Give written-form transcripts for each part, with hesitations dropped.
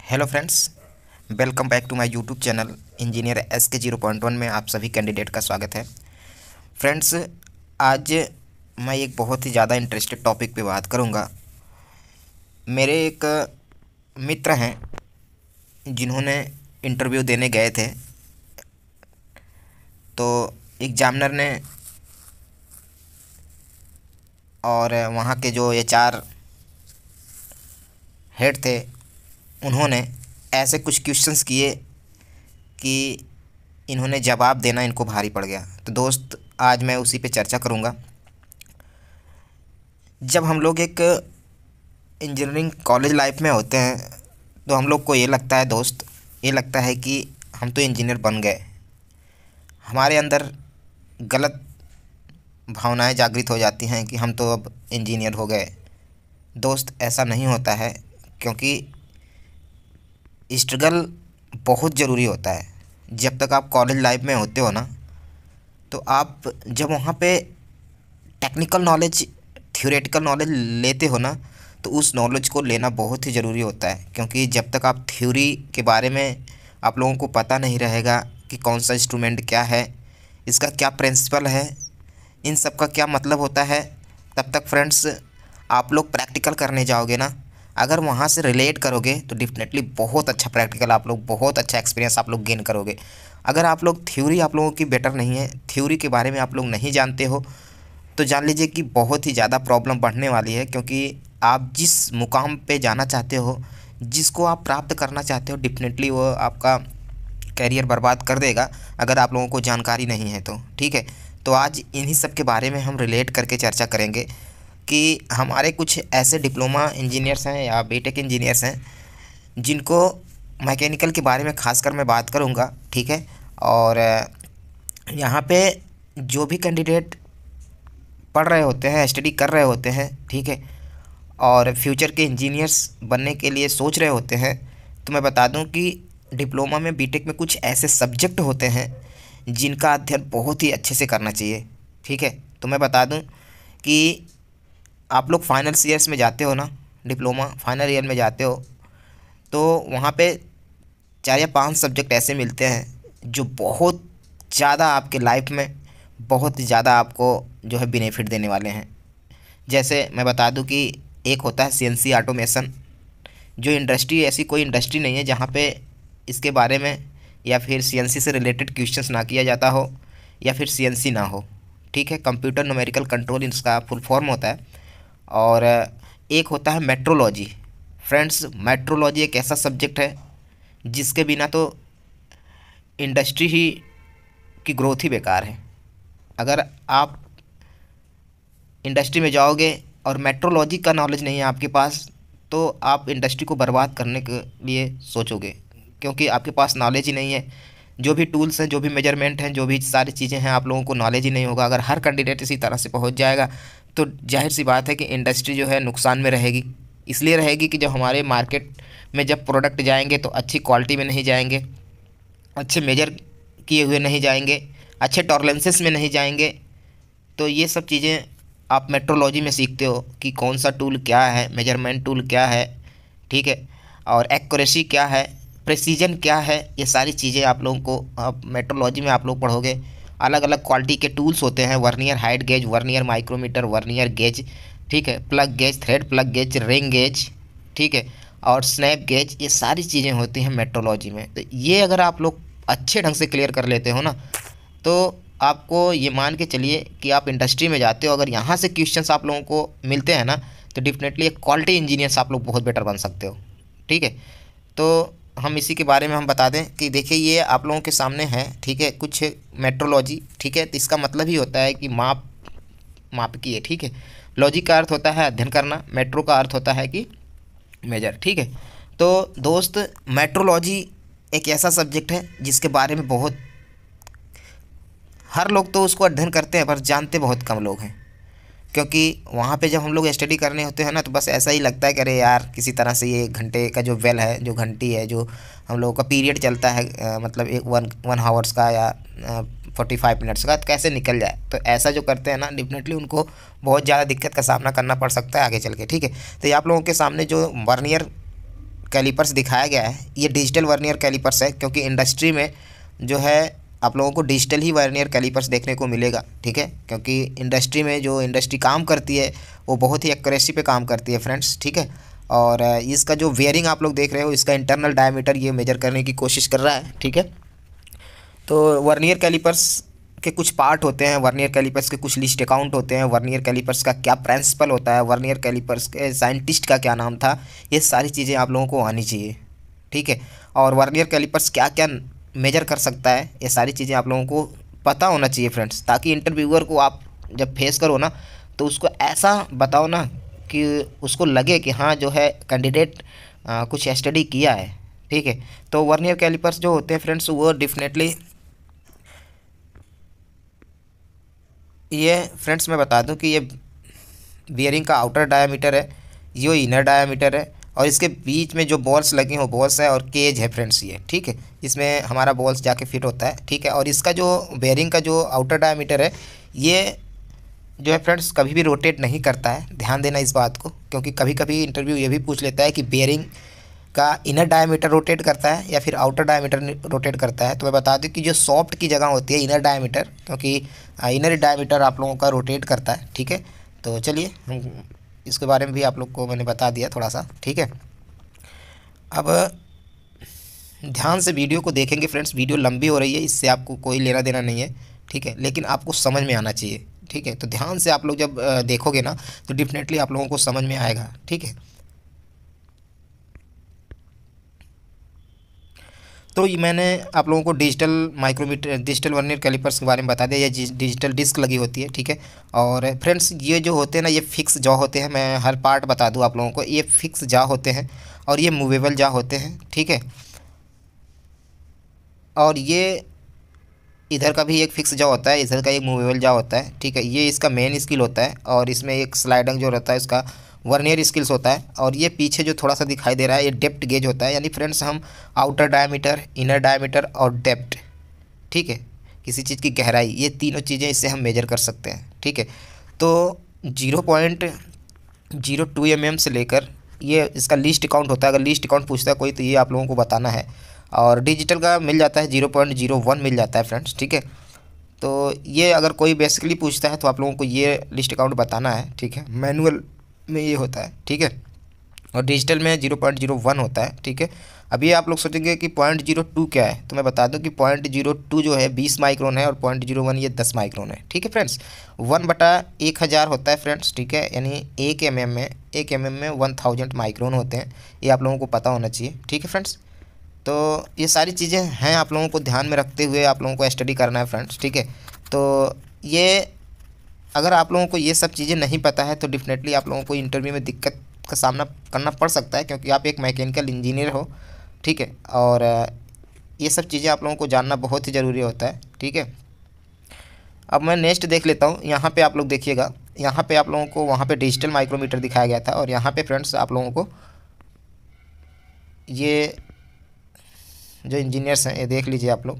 Hello friends, welcome back to my YouTube channel engineer SK 0.1 में आप सभी candidate का स्वागत है। फ्रेंड्स, आज मैं एक बहुत ही ज़्यादा इंटरेस्टेड टॉपिक पे बात करूँगा। मेरे एक मित्र हैं जिन्होंने इंटरव्यू देने गए थे, तो एग्जामिनर ने और वहाँ के जो HR हेड थे उन्होंने ऐसे कुछ क्वेश्चंस किए कि इन्होंने जवाब देना इनको भारी पड़ गया। तो दोस्त, आज मैं उसी पे चर्चा करूँगा। जब हम लोग एक इंजीनियरिंग कॉलेज लाइफ में होते हैं तो हम लोग को ये लगता है दोस्त, ये लगता है कि हम तो इंजीनियर बन गए। हमारे अंदर गलत भावनाएं जागृत हो जाती हैं कि हम तो अब इंजीनियर हो गए। दोस्त, ऐसा नहीं होता है, क्योंकि स्ट्रगल बहुत ज़रूरी होता है। जब तक आप कॉलेज लाइफ में होते हो ना, तो आप जब वहाँ पे टेक्निकल नॉलेज, थ्योरेटिकल नॉलेज लेते हो ना, तो उस नॉलेज को लेना बहुत ही ज़रूरी होता है। क्योंकि जब तक आप थ्योरी के बारे में आप लोगों को पता नहीं रहेगा कि कौन सा इंस्ट्रूमेंट क्या है, इसका क्या प्रिंसिपल है, इन सब का क्या मतलब होता है, तब तक फ्रेंड्स आप लोग प्रैक्टिकल करने जाओगे ना, अगर वहाँ से रिलेट करोगे तो डेफिनेटली बहुत अच्छा प्रैक्टिकल आप लोग, बहुत अच्छा एक्सपीरियंस आप लोग गेन करोगे। अगर आप लोग थ्योरी आप लोगों की बेटर नहीं है, थ्योरी के बारे में आप लोग नहीं जानते हो, तो जान लीजिए कि बहुत ही ज़्यादा प्रॉब्लम बढ़ने वाली है। क्योंकि आप जिस मुकाम पे जाना चाहते हो, जिसको आप प्राप्त करना चाहते हो, डेफिनेटली वो आपका करियर बर्बाद कर देगा अगर आप लोगों को जानकारी नहीं है तो। ठीक है, तो आज इन्हीं सब के बारे में हम रिलेट करके चर्चा करेंगे कि हमारे कुछ ऐसे डिप्लोमा इंजीनियर्स हैं या बीटेक इंजीनियर्स हैं जिनको मैकेनिकल के बारे में खासकर मैं बात करूंगा। ठीक है, और यहाँ पे जो भी कैंडिडेट पढ़ रहे होते हैं, स्टडी कर रहे होते हैं, ठीक है, और फ्यूचर के इंजीनियर्स बनने के लिए सोच रहे होते हैं, तो मैं बता दूं कि डिप्लोमा में, बीटेक में कुछ ऐसे सब्जेक्ट होते हैं जिनका अध्ययन बहुत ही अच्छे से करना चाहिए। ठीक है, तो मैं बता दूं कि आप लोग फाइनल ईयर्स में जाते हो ना, डिप्लोमा फाइनल ईयर में जाते हो, तो वहाँ पे 4 या 5 सब्जेक्ट ऐसे मिलते हैं जो बहुत ज़्यादा आपके लाइफ में बहुत ज़्यादा आपको जो है बेनिफिट देने वाले हैं। जैसे मैं बता दूं कि एक होता है CNC ऑटोमेशन। जो इंडस्ट्री, ऐसी कोई इंडस्ट्री नहीं है जहाँ पे इसके बारे में या फिर CNC से रिलेटेड क्वेश्चंस ना किया जाता हो या फिर CNC ना हो। ठीक है, कंप्यूटर न्यूमेरिकल कंट्रोल इसका फुल फॉर्म होता है। और एक होता है मेट्रोलॉजी। फ्रेंड्स, मेट्रोलॉजी एक ऐसा सब्जेक्ट है जिसके बिना तो इंडस्ट्री ही की ग्रोथ ही बेकार है। अगर आप इंडस्ट्री में जाओगे और मेट्रोलॉजी का नॉलेज नहीं है आपके पास, तो आप इंडस्ट्री को बर्बाद करने के लिए सोचोगे, क्योंकि आपके पास नॉलेज ही नहीं है। जो भी टूल्स हैं, जो भी मेजरमेंट हैं, जो भी सारी चीज़ें हैं, आप लोगों को नॉलेज ही नहीं होगा। अगर हर कैंडिडेट इसी तरह से पहुंच जाएगा तो जाहिर सी बात है कि इंडस्ट्री जो है नुकसान में रहेगी। इसलिए रहेगी कि जब हमारे मार्केट में जब प्रोडक्ट जाएंगे तो अच्छी क्वालिटी में नहीं जाएंगे, अच्छे मेजर किए हुए नहीं जाएंगे, अच्छे टॉलरेंसेस में नहीं जाएंगे। तो ये सब चीज़ें आप मेट्रोलॉजी में सीखते हो कि कौन सा टूल क्या है, मेजरमेंट टूल क्या है, ठीक है, और एक्यूरेसी क्या है, प्रेसिजन क्या है। ये सारी चीज़ें आप लोगों को आप मेट्रोलॉजी में आप लोग पढ़ोगे। अलग अलग क्वालिटी के टूल्स होते हैं, vernier height gauge, vernier micrometer, vernier gauge, ठीक है, plug gauge, thread plug gauge, ring gauge, ठीक है, और स्नैप गेज। ये सारी चीज़ें होती हैं मेट्रोलॉजी में। तो ये अगर आप लोग अच्छे ढंग से क्लियर कर लेते हो ना, तो आपको ये मान के चलिए कि आप इंडस्ट्री में जाते हो, अगर यहाँ से क्वेश्चंस आप लोगों को मिलते हैं ना, तो डेफिनेटली एक क्वालिटी इंजीनियर्स आप लोग बहुत बेटर बन सकते हो। ठीक है, तो हम इसी के बारे में हम बता दें कि देखिए ये आप लोगों के सामने है, ठीक है, कुछ मेट्रोलॉजी। ठीक है, तो इसका मतलब ही होता है कि माप की है। ठीक है, लॉजी का अर्थ होता है अध्ययन करना, मेट्रो का अर्थ होता है कि मेजर। ठीक है, तो दोस्त, मेट्रोलॉजी एक ऐसा सब्जेक्ट है जिसके बारे में बहुत, हर लोग तो उसको अध्ययन करते हैं पर जानते बहुत कम लोग हैं। क्योंकि वहाँ पे जब हम लोग स्टडी करने होते हैं ना, तो बस ऐसा ही लगता है कि अरे यार, किसी तरह से ये घंटे का जो वेल है, जो घंटी है, जो हम लोगों का पीरियड चलता है, मतलब एक वन हावर्स का या 45 मिनट्स का, तो कैसे निकल जाए। तो ऐसा जो करते हैं ना, डेफिनेटली उनको बहुत ज़्यादा दिक्कत का सामना करना पड़ सकता है आगे चल के। ठीक है, तो ये आप लोगों के सामने जो वर्नियर कैलिपर्स दिखाया गया है ये डिजिटल वर्नियर कैलिपर्स है, क्योंकि इंडस्ट्री में जो है आप लोगों को डिजिटल ही वर्नियर कैलिपर्स देखने को मिलेगा। ठीक है, क्योंकि इंडस्ट्री में जो इंडस्ट्री काम करती है वो बहुत ही एक्यूरेसी पे काम करती है फ्रेंड्स। ठीक है, और इसका जो वेयरिंग आप लोग देख रहे हो, इसका इंटरनल डायमीटर ये मेजर करने की कोशिश कर रहा है। ठीक है, तो वर्नियर कैलिपर्स के कुछ पार्ट होते हैं, वर्नियर कैलिपर्स के कुछ लिस्ट अकाउंट होते हैं, वर्नियर कैलिपर्स का क्या प्रिंसिपल होता है, वर्नियर कैलिपर्स के साइंटिस्ट का क्या नाम था, ये सारी चीज़ें आप लोगों को आनी चाहिए। ठीक है, और वर्नियर कैलिपर्स क्या क्या मेजर कर सकता है, ये सारी चीज़ें आप लोगों को पता होना चाहिए फ्रेंड्स, ताकि इंटरव्यूअर को आप जब फेस करो ना तो उसको ऐसा बताओ ना कि उसको लगे कि हाँ जो है कैंडिडेट कुछ स्टडी किया है। ठीक है, तो वर्नियर कैलिपर्स जो होते हैं फ्रेंड्स वो डेफिनेटली ये फ्रेंड्स मैं बता दूं कि ये बियरिंग का आउटर डायामीटर है, ये इनर डायामीटर है, और इसके बीच में जो बॉल्स लगी हो बॉल्स है और केज है फ्रेंड्स ये। ठीक है, इसमें हमारा बॉल्स जाके फिट होता है। ठीक है, और इसका जो बेयरिंग का जो आउटर डायामीटर है ये जो है फ्रेंड्स कभी भी रोटेट नहीं करता है, ध्यान देना इस बात को, क्योंकि कभी कभी इंटरव्यू ये भी पूछ लेता है कि बेयरिंग का इनर डायमीटर रोटेट करता है या फिर आउटर डायमीटर रोटेट करता है। तो मैं बता दूं कि जो सॉफ्ट की जगह होती है इनर डायमीटर, क्योंकि इनर डायमीटर आप लोगों का रोटेट करता है। ठीक है, तो चलिए हम इसके बारे में भी आप लोग को मैंने बता दिया थोड़ा सा। ठीक है, अब ध्यान से वीडियो को देखेंगे फ्रेंड्स, वीडियो लंबी हो रही है, इससे आपको कोई लेना देना नहीं है। ठीक है, लेकिन आपको समझ में आना चाहिए। ठीक है, तो ध्यान से आप लोग जब देखोगे ना तो डेफिनेटली आप लोगों को समझ में आएगा। ठीक है, तो ये मैंने आप लोगों को digital micrometer digital vernier callipers के बारे में बता दिया, ये डिजिटल डिस्क लगी होती है। ठीक है, और फ्रेंड्स ये जो होते हैं ना ये फिक्स जॉ होते हैं, मैं हर पार्ट बता दूं आप लोगों को, ये फिक्स जॉ होते हैं और ये मूवेबल जॉ होते हैं। ठीक है, और ये इधर का भी एक फिक्स जॉ होता है, इधर का एक मूवेबल जॉ होता है। ठीक है, ये इसका मेन स्किल होता है, और इसमें एक स्लाइडिंग जो रहता है इसका वर्नियर स्किल्स होता है। और ये पीछे जो थोड़ा सा दिखाई दे रहा है ये डेप्थ गेज होता है, यानी फ्रेंड्स हम आउटर डायमीटर, इनर डायमीटर और डेप्थ, ठीक है, किसी चीज़ की गहराई, ये तीनों चीज़ें इससे हम मेजर कर सकते हैं। ठीक है, तो 0.02 mm से लेकर ये इसका लीस्ट काउंट होता है। अगर लीस्ट काउंट पूछता है कोई तो ये आप लोगों को बताना है। और डिजिटल का मिल जाता है 0.01 मिल जाता है फ्रेंड्स। ठीक है, तो ये अगर कोई बेसिकली पूछता है तो आप लोगों को ये लिस्ट काउंट बताना है। ठीक है, मैनुअल में ये होता है। ठीक है, और डिजिटल में 0.01 होता है। ठीक है, अभी आप लोग सोचेंगे कि 0.02 क्या है, तो मैं बता दूं कि 0.02 जो है 20 माइक्रोन है और 0.01 ये 10 माइक्रोन है। ठीक है फ्रेंड्स, 1/1000 होता है फ्रेंड्स। ठीक है, यानी 1 mm में 1000 माइक्रोन होते हैं, ये आप लोगों को पता होना चाहिए। ठीक है फ्रेंड्स, तो ये सारी चीज़ें हैं, आप लोगों को ध्यान में रखते हुए आप लोगों को स्टडी करना है फ्रेंड्स। ठीक है, तो ये अगर आप लोगों को ये सब चीज़ें नहीं पता है तो डेफिनेटली आप लोगों को इंटरव्यू में दिक्कत का सामना करना पड़ सकता है, क्योंकि आप एक मैकेनिकल इंजीनियर हो। ठीक है, और ये सब चीज़ें आप लोगों को जानना बहुत ही ज़रूरी होता है। ठीक है, अब मैं नेक्स्ट देख लेता हूँ। यहाँ पे आप लोग देखिएगा, यहाँ पे आप लोगों को वहाँ पे डिजिटल माइक्रोमीटर दिखाया गया था, और यहाँ पे फ्रेंड्स आप लोगों को ये जो इंजीनियर्स हैं ये देख लीजिए आप लोग,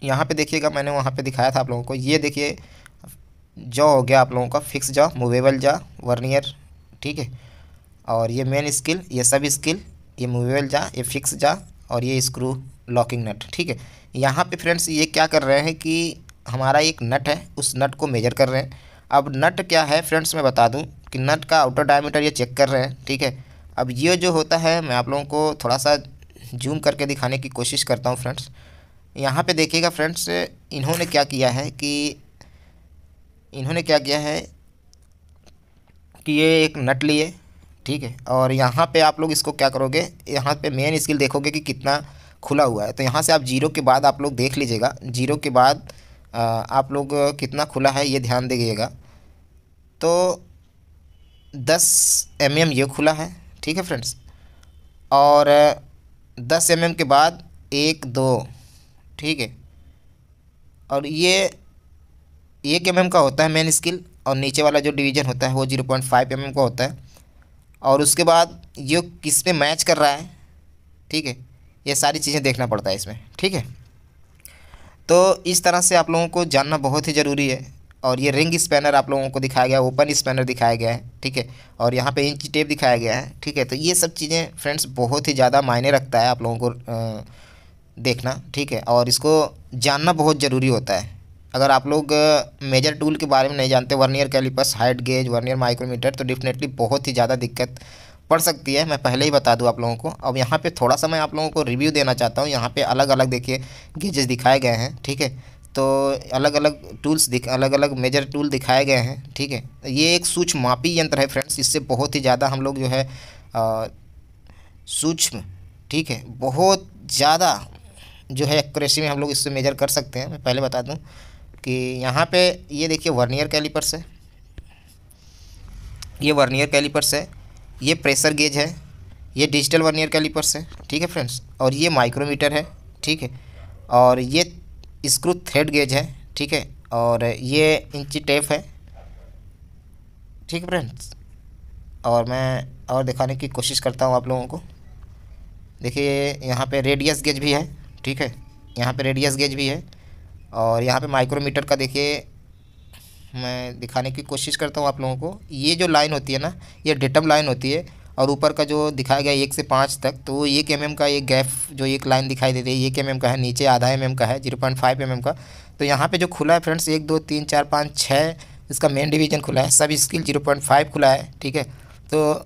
यहाँ पे देखिएगा, मैंने वहाँ पे दिखाया था आप लोगों को। ये देखिए जॉ हो गया आप लोगों का, fix jaw, movable jaw, vernier. ठीक है, और ये मेन स्किल, ये सब स्किल, ये मूवेबल जॉ, ये फिक्स जॉ, और ये स्क्रू लॉकिंग नट। ठीक है, यहाँ पे फ्रेंड्स ये क्या कर रहे हैं कि हमारा एक नट है, उस नट को मेजर कर रहे हैं। अब नट क्या है फ्रेंड्स मैं बता दूँ कि नट का आउटर डायमीटर ये चेक कर रहे हैं। ठीक है, अब ये जो होता है मैं आप लोगों को थोड़ा सा जूम करके दिखाने की कोशिश करता हूँ फ्रेंड्स। यहाँ पे देखिएगा फ्रेंड्स, इन्होंने क्या किया है कि ये एक नट लिए। ठीक है, और यहाँ पे आप लोग इसको क्या करोगे, यहाँ पे मेन स्किल देखोगे कि कितना खुला हुआ है। तो यहाँ से आप जीरो के बाद आप लोग देख लीजिएगा, जीरो के बाद आप लोग कितना खुला है ये ध्यान दीजिएगा। तो 10 mm ये खुला है। ठीक है फ्रेंड्स, और 10 mm के बाद 1 2, ठीक है, और ये 1 mm का होता है मेन स्किल, और नीचे वाला जो डिवीज़न होता है वो 0.5 mm का होता है। और उसके बाद ये किस पे मैच कर रहा है, ठीक है, ये सारी चीज़ें देखना पड़ता है इसमें। ठीक है, तो इस तरह से आप लोगों को जानना बहुत ही ज़रूरी है। और ये रिंग स्पैनर आप लोगों को दिखाया गया है, ओपन स्पैनर दिखाया गया है, ठीक है। और यहाँ पे इंच टेप दिखाया गया है, ठीक है। तो ये सब चीज़ें फ्रेंड्स बहुत ही ज़्यादा मायने रखता है आप लोगों को देखना, ठीक है। और इसको जानना बहुत ज़रूरी होता है। अगर आप लोग मेजर टूल के बारे में नहीं जानते, vernier callipers, height gauge, vernier micrometer, तो डेफिनेटली बहुत ही ज़्यादा दिक्कत पड़ सकती है। मैं पहले ही बता दूं आप लोगों को। अब यहाँ पे थोड़ा सा मैं आप लोगों को रिव्यू देना चाहता हूँ। यहाँ पे अलग अलग देखिए गेजेस दिखाए गए हैं, ठीक है। तो अलग अलग टूल्स अलग अलग मेजर टूल दिखाए गए हैं, ठीक है। ये एक सूक्ष्म मापी यंत्र है फ्रेंड्स। इससे बहुत ही ज़्यादा हम लोग जो है सूक्ष्म, ठीक है, बहुत ज़्यादा जो है एक्यूरेसी में हम लोग इससे मेजर कर सकते हैं। मैं पहले बता दूं कि यहाँ पे ये देखिए वर्नियर कैलिपर्स है, ये वर्नियर कैलिपर्स है, ये प्रेशर गेज है, ये डिजिटल वर्नियर कैलिपर्स है, ठीक है फ्रेंड्स। और ये माइक्रोमीटर है, ठीक है। और ये स्क्रू थ्रेड गेज है, ठीक है। और ये इंची टेप है, ठीक है फ्रेंड्स। और मैं और दिखाने की कोशिश करता हूँ आप लोगों को। देखिए यहाँ पे रेडियस गेज भी है, ठीक है। यहाँ पे रेडियस गेज भी है। और यहाँ पे माइक्रोमीटर का देखिए मैं दिखाने की कोशिश करता हूँ आप लोगों को। ये जो लाइन होती है ना, ये डेटम लाइन होती है। और ऊपर का जो दिखाया गया 1 से 5 तक, तो वो 1 mm का एक गैप जो एक लाइन दिखाई दे रही है 1 mm का है, नीचे आधा mm का है 0.5 mm का। तो यहाँ पे जो खुला है फ्रेंड्स 1 2 3 4 5 6 इसका मेन डिवीजन खुला है, सब स्किल 0.5 खुला है, ठीक है। तो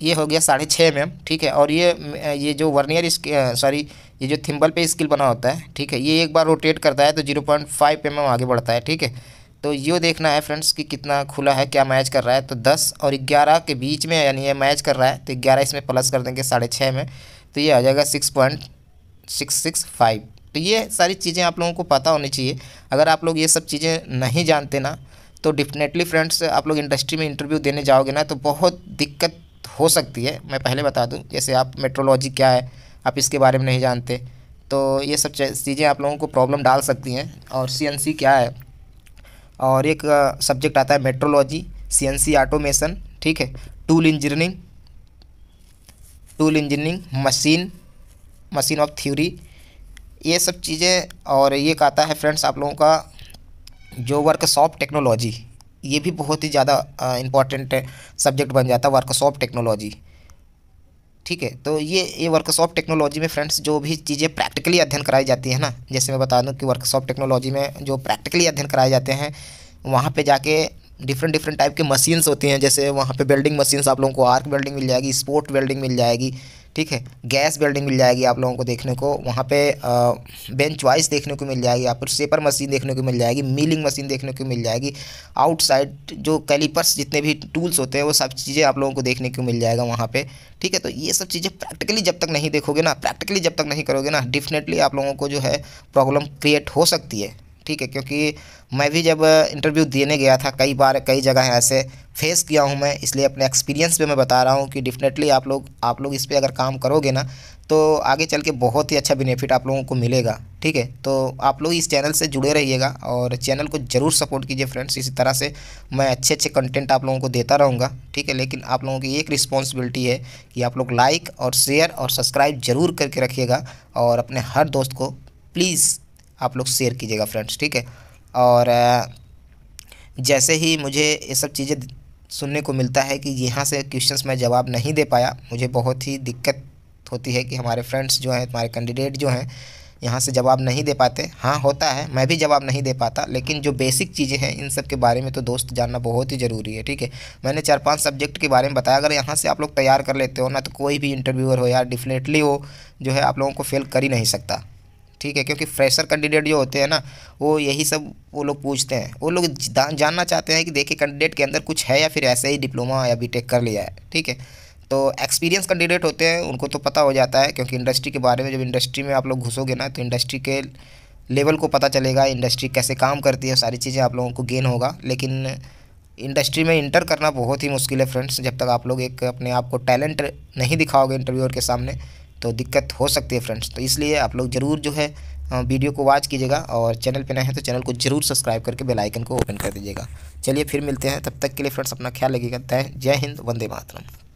ये हो गया 6.5 mm, ठीक है। और ये जो वर्नियर सॉरी ये जो थिम्बल पे स्किल बना होता है, ठीक है, ये एक बार रोटेट करता है तो 0.5 mm आगे बढ़ता है, ठीक है। तो ये देखना है फ्रेंड्स कि कितना खुला है, क्या मैच कर रहा है। तो 10 और 11 के बीच में यानी ये मैच कर रहा है, तो 11 इसमें प्लस कर देंगे 6.5 में, तो ये आ जाएगा 6.665। तो ये सारी चीज़ें आप लोगों को पता होनी चाहिए। अगर आप लोग ये सब चीज़ें नहीं जानते ना, तो डेफिनेटली फ्रेंड्स आप लोग इंडस्ट्री में इंटरव्यू देने जाओगे ना, तो बहुत दिक्कत हो सकती है। मैं पहले बता दूं, जैसे आप मेट्रोलॉजी क्या है आप इसके बारे में नहीं जानते, तो ये सब चीज़ें आप लोगों को प्रॉब्लम डाल सकती हैं। और CNC क्या है, और एक सब्जेक्ट आता है मेट्रोलॉजी, CNC ऑटोमेशन, ठीक है, tool engineering, machine of theory, ये सब चीज़ें। और ये आता है फ्रेंड्स आप लोगों का जो वर्कशॉप टेक्नोलॉजी, ये भी बहुत ही ज़्यादा इम्पॉर्टेंट सब्जेक्ट बन जाता है, वर्कशॉप टेक्नोलॉजी, ठीक है। तो ये वर्कशॉप टेक्नोलॉजी में फ्रेंड्स जो भी चीज़ें प्रैक्टिकली अध्ययन कराई जाती है ना, जैसे मैं बता दूं कि वर्कशॉप टेक्नोलॉजी में जो प्रैक्टिकली अध्ययन कराए जाते हैं, वहाँ पे जाके डिफरेंट टाइप के मशीन्स होती हैं। जैसे वहाँ पे वेल्डिंग मशीन्स आप लोगों को आर्क वेल्डिंग मिल जाएगी, स्पोर्ट वेल्डिंग मिल जाएगी, ठीक है, गैस वेल्डिंग मिल जाएगी आप लोगों को देखने को। वहाँ पे बेंच वाइस देखने को मिल जाएगी, आपको शेपर मशीन देखने को मिल जाएगी, मिलिंग मशीन देखने को मिल जाएगी, आउटसाइड जो कैलिपर्स जितने भी टूल्स होते हैं वो सब चीज़ें आप लोगों को देखने को मिल जाएगा वहाँ पे, ठीक है। तो ये सब चीज़ें प्रैक्टिकली जब तक नहीं देखोगे ना, प्रैक्टिकली जब तक नहीं करोगे ना, डेफिनेटली आप लोगों को जो है प्रॉब्लम क्रिएट हो सकती है, ठीक है। क्योंकि मैं भी जब इंटरव्यू देने गया था कई बार, कई जगह ऐसे फेस किया हूँ मैं, इसलिए अपने एक्सपीरियंस पे मैं बता रहा हूँ कि डेफिनेटली आप लोग इस पे अगर काम करोगे ना, तो आगे चल के बहुत ही अच्छा बेनिफिट आप लोगों को मिलेगा, ठीक है। तो आप लोग इस चैनल से जुड़े रहिएगा और चैनल को ज़रूर सपोर्ट कीजिए फ्रेंड्स। इसी तरह से मैं अच्छे कंटेंट आप लोगों को देता रहूँगा, ठीक है। लेकिन आप लोगों की एक रिस्पॉन्सिबिलिटी है कि आप लोग लाइक और शेयर और सब्सक्राइब ज़रूर करके रखिएगा, और अपने हर दोस्त को प्लीज़ आप लोग शेयर कीजिएगा फ्रेंड्स, ठीक है। और जैसे ही मुझे ये सब चीज़ें सुनने को मिलता है कि यहाँ से क्वेश्चंस मैं जवाब नहीं दे पाया, मुझे बहुत ही दिक्कत होती है कि हमारे फ्रेंड्स जो हैं, हमारे कैंडिडेट जो हैं, यहाँ से जवाब नहीं दे पाते। हाँ होता है, मैं भी जवाब नहीं दे पाता, लेकिन जो बेसिक चीज़ें हैं इन सब के बारे में तो दोस्त जानना बहुत ही ज़रूरी है, ठीक है। मैंने 4-5 सब्जेक्ट के बारे में बताया, अगर यहाँ से आप लोग तैयार कर लेते हो ना, तो कोई भी इंटरव्यूअर हो यार, डेफिनेटली वो जो है आप लोगों को फेल कर ही नहीं सकता, ठीक है। क्योंकि फ्रेशर कैंडिडेट जो होते हैं ना, वो यही सब वो लोग पूछते हैं। वो लोग जानना चाहते हैं कि देखिए कैंडिडेट के अंदर कुछ है या फिर ऐसे ही डिप्लोमा या बीटेक कर लिया है, ठीक है। तो एक्सपीरियंस कैंडिडेट होते हैं, उनको तो पता हो जाता है, क्योंकि इंडस्ट्री के बारे में जब इंडस्ट्री में आप लोग घुसोगे ना, तो इंडस्ट्री के लेवल को पता चलेगा, इंडस्ट्री कैसे काम करती है, सारी चीज़ें आप लोगों को गेन होगा। लेकिन इंडस्ट्री में इंटर करना बहुत ही मुश्किल है फ्रेंड्स। जब तक आप लोग एक अपने आप को टैलेंट नहीं दिखाओगे इंटरव्यूअर के सामने, तो दिक्कत हो सकती है फ्रेंड्स। तो इसलिए आप लोग ज़रूर जो है वीडियो को वॉच कीजिएगा, और चैनल पे नए हैं तो चैनल को ज़रूर सब्सक्राइब करके बेल आइकन को ओपन कर दीजिएगा। चलिए फिर मिलते हैं, तब तक के लिए फ्रेंड्स अपना ख्याल रखिएगा। जय हिंद, वंदे मातरम।